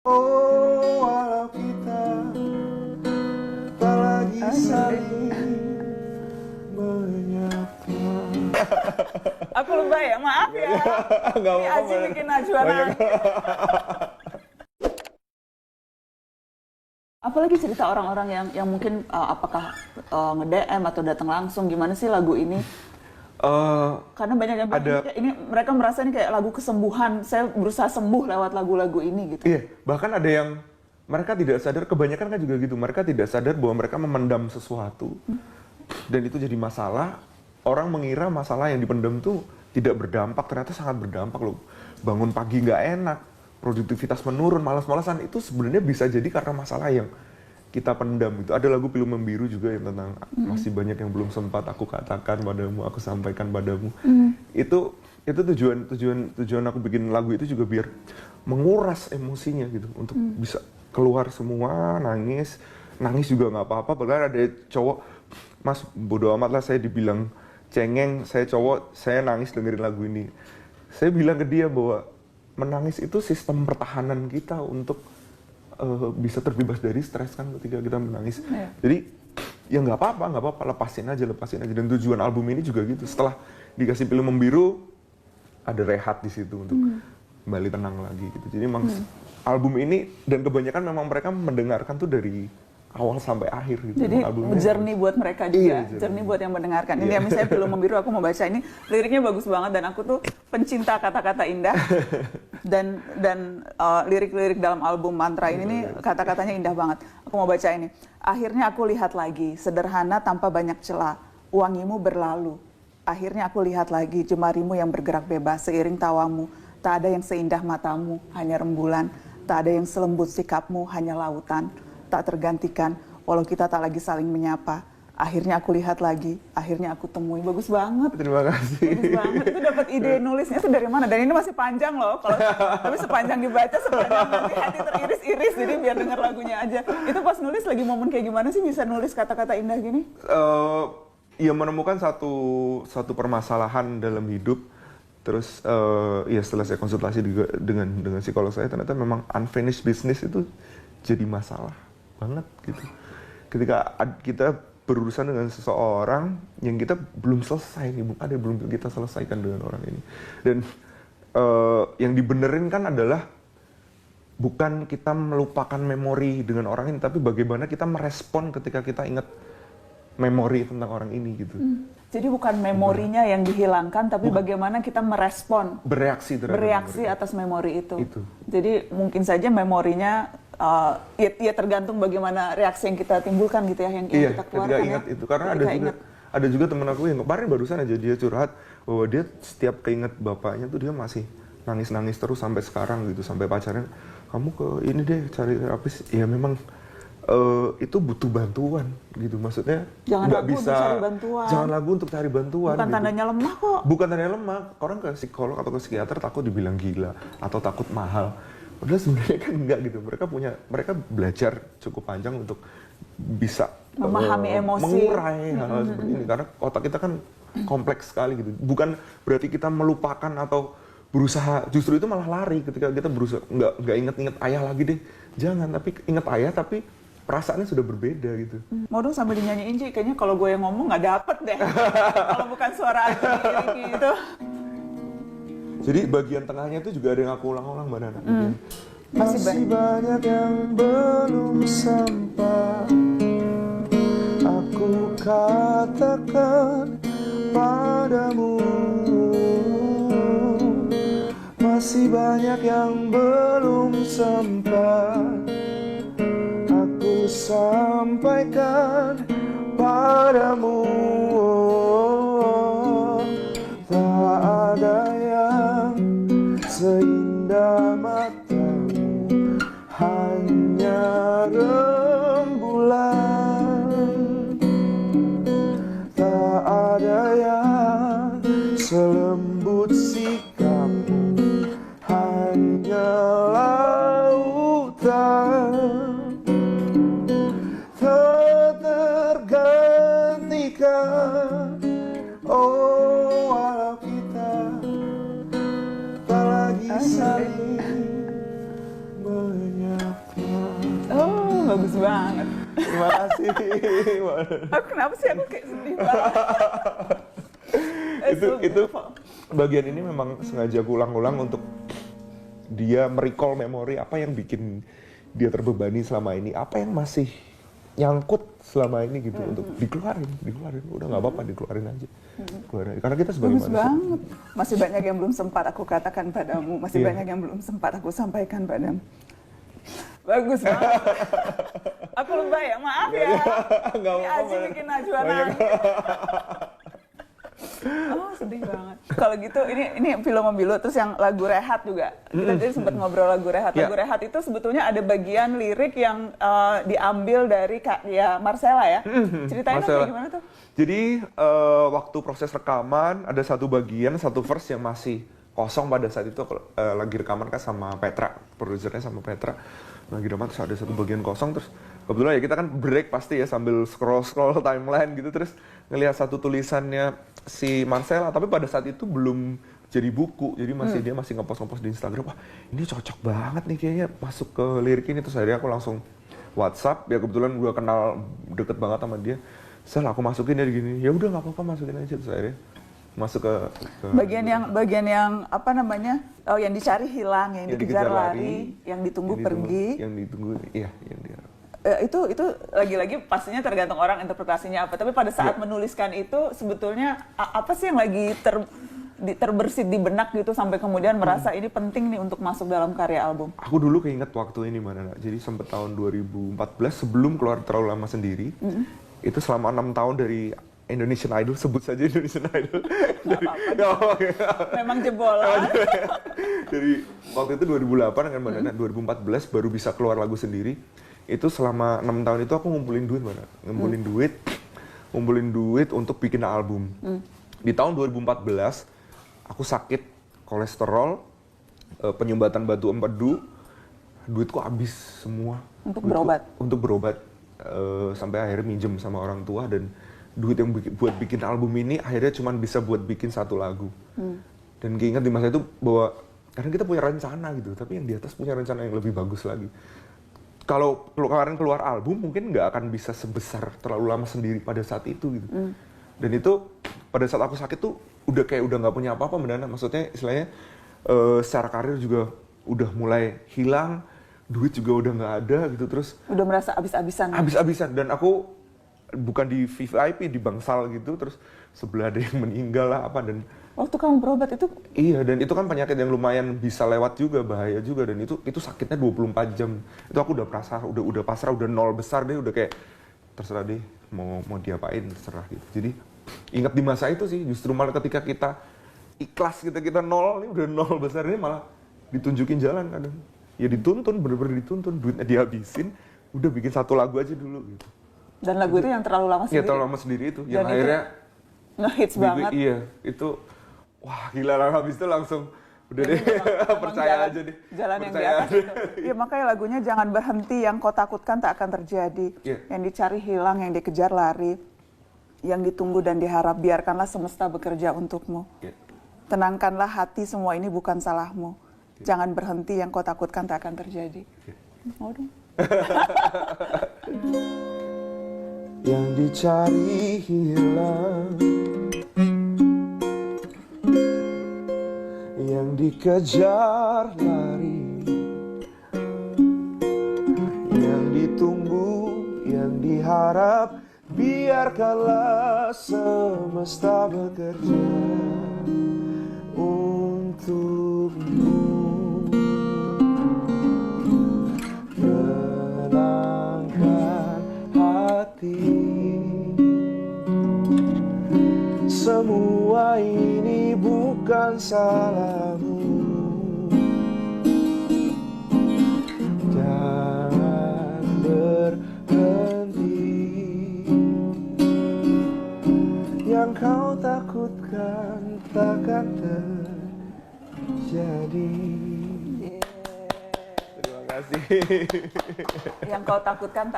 Oh, walau kita tak lagi saling menyapa. Aku lupa ya, maaf ya. Nggak Ini apa-apa, Aji Mbak. bikin Najwa Banyak. nangis. Apalagi cerita orang-orang yang mungkin apakah nge-DM atau datang langsung, gimana sih lagu ini? Karena banyak yang bilang, ini mereka merasa ini kayak lagu kesembuhan. Saya berusaha sembuh lewat lagu-lagu ini gitu. Iya, bahkan ada yang mereka tidak sadar, kebanyakan kan juga gitu. Mereka tidak sadar bahwa mereka memendam sesuatu. Dan itu jadi masalah. Orang mengira masalah yang dipendam tuh tidak berdampak, ternyata sangat berdampak loh. Bangun pagi nggak enak, produktivitas menurun, malas-malasan, itu sebenarnya bisa jadi karena masalah yang kita pendam gitu. Ada lagu Pilu Membiru juga yang tentang masih banyak yang belum sempat aku katakan padamu, aku sampaikan padamu. Itu tujuan aku bikin lagu itu juga biar menguras emosinya gitu, untuk bisa keluar semua, nangis juga nggak apa-apa. Bahkan ada cowok, mas bodo amat lah saya dibilang cengeng, saya cowok, saya nangis dengerin lagu ini. Saya bilang ke dia bahwa menangis itu sistem pertahanan kita untuk bisa terbebas dari stres kan ketika kita menangis. Jadi ya nggak apa-apa, lepasin aja. Dan tujuan album ini juga gitu. Setelah dikasih Pilu Membiru, ada rehat di situ untuk kembali tenang lagi gitu. Jadi memang album ini, dan kebanyakan memang mereka mendengarkan tuh dari awal sampai akhir gitu. Jadi journey buat mereka juga, Iya, journey buat yang mendengarkan. Ini misalnya Pilu Membiru, aku mau baca ini, liriknya bagus banget dan aku tuh pencinta kata-kata indah. Dan lirik-lirik dalam album Mantra ini nih, kata-katanya indah banget. Aku mau baca ini. Akhirnya aku lihat lagi, sederhana tanpa banyak celah, wangimu berlalu. Akhirnya aku lihat lagi, jemarimu yang bergerak bebas seiring tawamu. Tak ada yang seindah matamu, hanya rembulan. Tak ada yang selembut sikapmu, hanya lautan. Tak tergantikan, walau kita tak lagi saling menyapa. Akhirnya aku lihat lagi, akhirnya aku temui. Bagus banget. Terima kasih. Bagus banget. Itu dapat ide nulisnya itu dari mana? Dan ini masih panjang loh. Tapi sepanjang dibaca, sepanjang nanti hati teriris-iris. Jadi biar denger lagunya aja. Itu pas nulis lagi momen kayak gimana sih bisa nulis kata-kata indah gini? Ya menemukan satu permasalahan dalam hidup. Terus ya setelah saya konsultasi dengan psikolog saya, ternyata memang unfinished business itu jadi masalah banget gitu. Ketika kita berurusan dengan seseorang yang kita belum selesai nih, belum kita selesaikan dengan orang ini. Dan yang dibenerin kan adalah bukan kita melupakan memori dengan orang ini, tapi bagaimana kita merespon ketika kita ingat memori tentang orang ini gitu. Jadi bukan memorinya yang dihilangkan, tapi bagaimana kita merespon, bereaksi atas memori itu. Jadi mungkin saja memorinya ya tergantung bagaimana reaksi yang kita timbulkan gitu ya, yang kita keluarkan. Ingat itu, karena ada juga teman aku yang kemarin barusan aja dia curhat bahwa dia setiap keinget bapaknya tuh dia masih nangis terus sampai sekarang gitu, sampai pacarnya kamu ke ini deh cari terapis. Ya memang itu butuh bantuan gitu, maksudnya nggak bisa jangan ragu untuk cari bantuan. Bukan gitu. Tandanya lemah kok. Bukan tandanya lemah. Orang ke psikolog atau ke psikiater takut dibilang gila atau takut mahal. Padahal sebenarnya kan enggak gitu. Mereka belajar cukup panjang untuk bisa memahami emosi, mengurai hal seperti ini, karena otak kita kan kompleks sekali gitu. Bukan berarti kita melupakan atau berusaha, justru itu malah lari ketika kita berusaha nggak inget ayah lagi deh. Jangan, tapi inget ayah tapi perasaannya sudah berbeda gitu. Mau dong sambil dinyanyiin Ci, kayaknya kalau gue yang ngomong nggak dapet deh. Kalau bukan suara Aji gitu. Jadi bagian tengahnya itu juga ada yang aku ulang-ulang Mbak Nana. Masih banyak yang belum sampai aku katakan padamu. Masih banyak yang belum sampai aku sampaikan padamu. Tak ada yang seindah matamu, hanya rembulan. Tak ada yang selembut sikapmu, hanya lautan. Tak tergantikan bagus banget. Terima kasih. Aku kenapa sih aku kayak sedih banget. itu bagian ini memang sengaja aku ulang-ulang untuk dia merecall memori apa yang bikin dia terbebani selama ini, apa yang masih nyangkut selama ini gitu, untuk dikeluarin, udah nggak apa-apa, dikeluarin aja. Keluarin. Karena kita sebagai Bagus manusia banget. Masih banyak yang belum sempat aku katakan padamu, masih Iya. banyak yang belum sempat aku sampaikan padamu. Bagus banget. Aku lebay ya, maaf ya. Nggak Ini apa-apa, Aji Mbak. bikin Najwa Banyak. nangis. Oh, sedih banget. Kalau gitu, ini film Membilu, terus yang lagu Rehat juga. Kita jadi sempat ngobrol lagu Rehat. Ya. Lagu Rehat itu sebetulnya ada bagian lirik yang diambil dari Kak ya Marcella ya. Ceritain dong Marcella. kayak gimana tuh? Jadi waktu proses rekaman ada satu bagian, satu verse yang masih kosong pada saat itu aku lagi rekaman kan sama Petra, produsernya sama Petra. Lagi rekaman terus ada satu bagian kosong, terus kebetulan ya kita kan break pasti ya sambil scroll timeline gitu, terus ngelihat satu tulisannya si Marcella, tapi pada saat itu belum jadi buku, jadi dia masih ngepost di Instagram. Wah, ini cocok banget nih kayaknya masuk ke lirik ini. Terus akhirnya aku langsung WhatsApp, ya kebetulan gue kenal deket banget sama dia. Sel, aku masukin ya gini. Ya udah nggak apa-apa, masukin aja. Terus akhirnya masuk ke bagian yang apa namanya? Oh, yang dicari hilang, yang dikejar lari, yang ditunggu pergi. Yang ditunggu, iya, yang dia. Itu lagi-lagi pastinya tergantung orang interpretasinya apa. Tapi pada saat menuliskan itu sebetulnya apa sih yang lagi terbersit di benak gitu sampai kemudian merasa ini penting nih untuk masuk dalam karya album. Aku dulu keinget waktu ini mana, jadi sempat tahun 2014 sebelum keluar Terlalu Lama Sendiri, itu selama 6 tahun dari Indonesian Idol, sebut saja Indonesian Idol. Memang jebolan. Dari waktu itu 2008 kan Mbak Nana, 2014 baru bisa keluar lagu sendiri. Itu selama 6 tahun itu aku ngumpulin duit, Mbak Nana. Ngumpulin duit untuk bikin album. Di tahun 2014 aku sakit kolesterol, penyumbatan batu empedu, duitku habis semua. Untuk berobat? Untuk berobat. Sampai akhirnya minjem sama orang tua, dan duit yang buat bikin album ini akhirnya cuma bisa buat bikin satu lagu. Dan keinget di masa itu bahwa karena kita punya rencana gitu, tapi yang di atas punya rencana yang lebih bagus lagi. Kalau kemarin keluar album mungkin nggak akan bisa sebesar Terlalu Lama Sendiri pada saat itu gitu. Dan itu pada saat aku sakit tuh udah nggak punya apa-apa Mbak Nana. Maksudnya istilahnya secara karir juga udah mulai hilang, duit juga udah nggak ada gitu, terus Udah merasa abis-abisan. Dan aku bukan di VIP, di bangsal gitu, terus sebelah ada yang meninggal lah apa, dan Waktu kamu berobat itu? iya, dan itu kan penyakit yang lumayan bisa lewat juga, bahaya juga, dan itu sakitnya 24 jam. Itu aku udah pasrah, udah nol besar deh, udah kayak terserah deh mau diapain, terserah gitu. Jadi ingat di masa itu sih, justru malah ketika kita ikhlas, kita nol, ini udah nol besar, ini malah ditunjukin jalan kadang. Ya dituntun, bener-bener dituntun, duitnya dihabisin, udah bikin satu lagu aja dulu gitu. Dan lagu itu yang Terlalu Lama Sendiri? Iya, Terlalu Lama Sendiri itu, yang Dan akhirnya ngehits banget. Iya, itu wah gila lah, habis itu langsung udah deh, percaya aja deh. Jalan yang di atas itu. Iya, makanya lagunya Jangan Berhenti, yang kau takutkan tak akan terjadi. Yang dicari hilang, yang dikejar lari, yang ditunggu dan diharap, biarkanlah semesta bekerja untukmu. Tenangkanlah hati, semua ini bukan salahmu. Jangan berhenti, yang kau takutkan tak akan terjadi. Mau dong? Yang dicari hilang, yang dikejar lari, yang ditunggu, yang diharap, biarkanlah semesta bekerja untukmu. Tenangkan hati, semua ini bukan salahmu. Jangan berhenti, yang kau takutkan takkan terjadi. Terima kasih. Yang kau takutkan tak